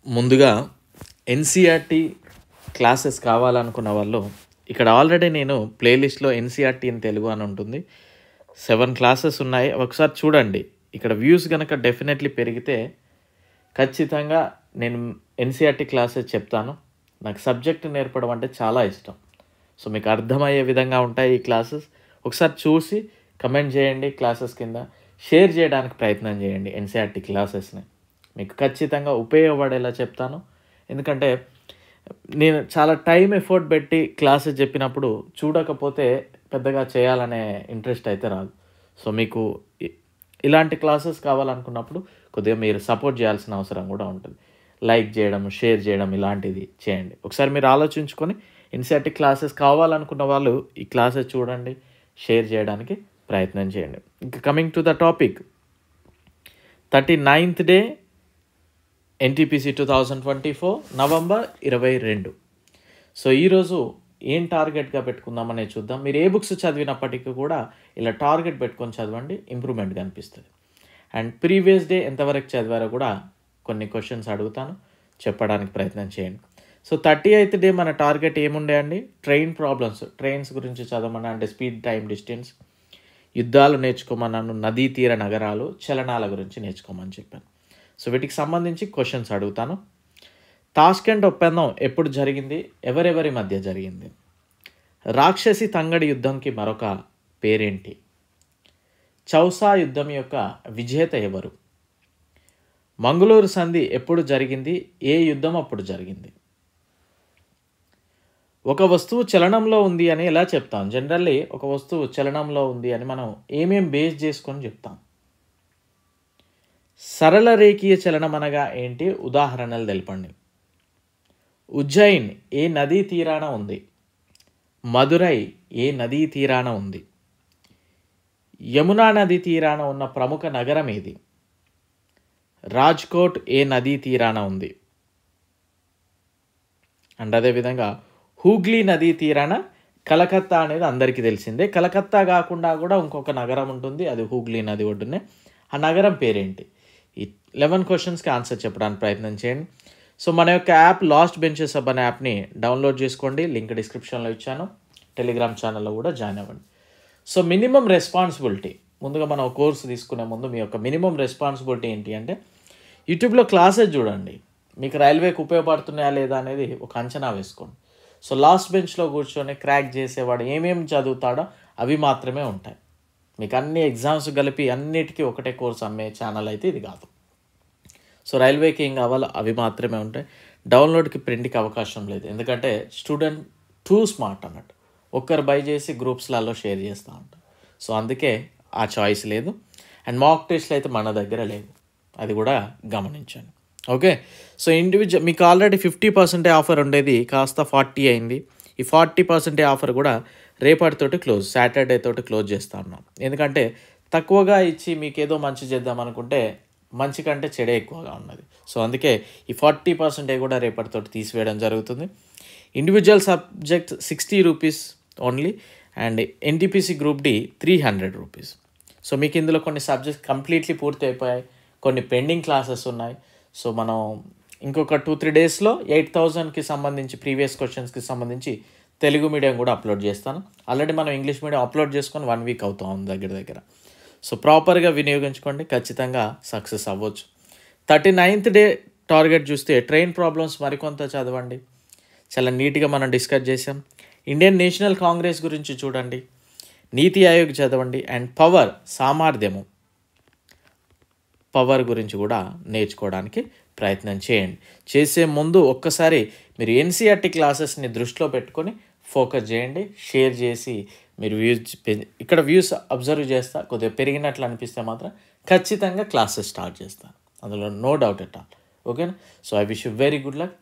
ముందుగా NCERT classes కావాలనుకున్న వాళ్ళు ఇక్కడ ఆల్రెడీ నేను ప్లేలిస్ట్లో ఎన్సీఆర్టీ ఇన్ తెలుగు అని ఉంటుంది. 7 క్లాసెస్ ఉన్నాయి. ఒకసారి చూడండి. ఇక్కడ వ్యూస్ కనుక డెఫినెట్లీ పెరిగితే ఖచ్చితంగా నేను ఎన్సీఆర్టీ క్లాసెస్ చెప్తాను. నాకు సబ్జెక్ట్ నేర్పడం అంటే చాలా ఇష్టం. సో మీకు అర్థమయ్యే విధంగా ఉంటాయి ఈ క్లాసెస్. ఒకసారి చూసి కమెంట్ చేయండి. క్లాసెస్ కింద షేర్ చేయడానికి ప్రయత్నం చేయండి. ఎన్సీఆర్టీ క్లాసెస్ని మీకు ఖచ్చితంగా ఉపయోగపడేలా చెప్తాను. ఎందుకంటే నేను చాలా టైం ఎఫర్ట్ పెట్టి క్లాసెస్ చెప్పినప్పుడు చూడకపోతే పెద్దగా చేయాలనే ఇంట్రెస్ట్ అయితే రాదు. సో మీకు ఇలాంటి క్లాసెస్ కావాలనుకున్నప్పుడు కొద్దిగా మీరు సపోర్ట్ చేయాల్సిన అవసరం కూడా ఉంటుంది. లైక్ చేయడం, షేర్ చేయడం ఇలాంటిది చేయండి. ఒకసారి మీరు ఆలోచించుకొని ఎన్సీఆర్టీ క్లాసెస్ కావాలనుకున్న వాళ్ళు ఈ క్లాసెస్ చూడండి, షేర్ చేయడానికి ప్రయత్నం చేయండి. ఇంకా coming to the topic, 39th day NTPC 2024 November 22. So ఈరోజు ఏం టార్గెట్గా పెట్టుకుందామనే చూద్దాం. మీరు ఏ బుక్స్ చదివినప్పటికీ కూడా ఇలా టార్గెట్ పెట్టుకొని చదవండి, ఇంప్రూవ్మెంట్ కనిపిస్తుంది. అండ్ ప్రీవియస్ డే ఎంతవరకు చదివారో కూడా కొన్ని క్వశ్చన్స్ అడుగుతాను, చెప్పడానికి ప్రయత్నం చేయండి. సో 38th డే మన టార్గెట్ ఏముండే అండి? ట్రైన్ ప్రాబ్లమ్స్, ట్రైన్స్ గురించి చదవమన్నా, అంటే స్పీడ్, టైం, డిస్టెన్స్, యుద్ధాలు నేర్చుకోమన్నాను, నదీ తీర నగరాలు, చలనాల గురించి నేర్చుకోమని చెప్పాను. సో వీటికి సంబంధించి క్వశ్చన్స్ అడుగుతాను. తాష్కెంట్ ఒప్పందం ఎప్పుడు జరిగింది? ఎవరెవరి మధ్య జరిగింది? రాక్షసి తంగడి యుద్ధంకి మరొక పేరేంటి? చౌసా యుద్ధం యొక్క విజేత ఎవరు? మంగళూరు సంధి ఎప్పుడు జరిగింది? ఏ యుద్ధం అప్పుడు జరిగింది? ఒక వస్తువు చలనంలో ఉంది అని ఎలా చెప్తాం? జనరల్లీ ఒక వస్తువు చలనంలో ఉంది అని మనం ఏమేం బేస్ చేసుకొని చెప్తాం? సరళ రేఖీయ చలనం అనగా ఏంటి? ఉదాహరణలు తెలపండి. ఉజ్జయిన్ ఏ నదీ తీరాన ఉంది? మదురై ఏ నదీ తీరాన ఉంది? యమునా నదీ తీరాన ఉన్న ప్రముఖ నగరం ఏది? రాజ్కోట్ ఏ నదీ తీరాన ఉంది? అండ్ అదేవిధంగా హూగ్లీ నదీ తీరాన కలకత్తా అనేది అందరికీ తెలిసిందే. కలకత్తా కాకుండా కూడా ఇంకొక నగరం ఉంటుంది, అది హూగ్లీ నది ఒడ్డునే. ఆ నగరం పేరేంటి? ఈ 11 క్వశ్చన్స్కి ఆన్సర్ చెప్పడానికి ప్రయత్నం చేయండి. సో మన యొక్క యాప్ లాస్ట్ బెంచెస్ హబ్ అనే యాప్ని డౌన్లోడ్ చేసుకోండి. లింక్ డిస్క్రిప్షన్లో ఇచ్చాను. టెలిగ్రామ్ ఛానల్లో కూడా జాయిన్ అవ్వండి. సో మినిమం రెస్పాన్సిబిలిటీ, ముందుగా మనం కోర్సు తీసుకునే ముందు మీ యొక్క మినిమం రెస్పాన్సిబిలిటీ ఏంటి అంటే యూట్యూబ్లో క్లాసెస్ చూడండి. మీకు రైల్వేకి ఉపయోగపడుతున్నాయా లేదా అనేది ఒక అంచనా వేసుకోండి. సో లాస్ట్ బెంచ్లో కూర్చొని క్రాక్ చేసేవాడు ఏమేమి చదువుతాడో అవి మాత్రమే ఉంటాయి. మీకు అన్ని ఎగ్జామ్స్ కలిపి అన్నిటికీ ఒకటే కోర్స్ అమ్మే ఛానల్ అయితే ఇది కాదు. సో రైల్వేకి ఏం కావాలో అవి మాత్రమే ఉంటాయి. డౌన్లోడ్కి ప్రింట్కి అవకాశం లేదు, ఎందుకంటే స్టూడెంట్ టూ స్మార్ట్ అన్నట్టు. ఒక్కరు బై చేసి గ్రూప్స్లలో షేర్ చేస్తూ ఉంటారు. సో అందుకే ఆ చాయిస్ లేదు. అండ్ మాక్ టెస్ట్లు అయితే మన దగ్గర లేవు, అది కూడా గమనించండి. ఓకే. సో ఇండివిజువల్ మీకు ఆల్రెడీ 50% ఆఫర్ ఉండేది కాస్త 40 అయింది. ఈ 40% ఆఫర్ కూడా రేపటితోటి క్లోజ్, సాటర్డే తోటి క్లోజ్ చేస్తా ఉన్నాం. ఎందుకంటే తక్కువగా ఇచ్చి మీకు ఏదో మంచి చేద్దాం అనుకుంటే మంచి కంటే చెడే ఎక్కువగా ఉన్నది. సో అందుకే ఈ 40% కూడా రేపటితోటి తీసివేయడం జరుగుతుంది. Individual subject 60 rupees only, and NTPC group D 300 rupees. So మీకు ఇందులో కొన్ని సబ్జెక్ట్స్ కంప్లీట్లీ పూర్తి అయిపోయాయి, కొన్ని పెండింగ్ క్లాసెస్ ఉన్నాయి. సో మనం ఇంకొక 2-3 డేస్లో 8000కి సంబంధించి ప్రీవియస్ క్వశ్చన్స్కి సంబంధించి తెలుగు మీడియం కూడా అప్లోడ్ చేస్తాను. ఆల్రెడీ మనం ఇంగ్లీష్ మీడియం అప్లోడ్ చేసుకొని 1 వీక్ అవుతా ఉంది దగ్గర. సో ప్రాపర్గా వినియోగించుకోండి, ఖచ్చితంగా సక్సెస్ అవ్వచ్చు. 39th డే టార్గెట్ చూస్తే ట్రైన్ ప్రాబ్లమ్స్ మరికొంత చదవండి, చాలా నీట్గా మనం డిస్కస్ చేసాం. ఇండియన్ నేషనల్ కాంగ్రెస్ గురించి చూడండి, నీతి ఆయోగ్ చదవండి, అండ్ పవర్, సామర్థ్యము, పవర్ గురించి కూడా నేర్చుకోవడానికి ప్రయత్నం చేయండి. చేసే ముందు ఒక్కసారి మీరు ఎన్సీఆర్టీ క్లాసెస్ని దృష్టిలో పెట్టుకొని ఫోకస్ చేయండి, షేర్ చేసి మీరు ఇక్కడ వ్యూస్ అబ్జర్వ్ చేస్తా కొద్దిగా పెరిగినట్లు అనిపిస్తే మాత్రం ఖచ్చితంగా క్లాసెస్ స్టార్ట్ చేస్తాను, అందులో నో డౌట్ ఎట్ ఆల్. ఓకేనా? So I wish you very good luck.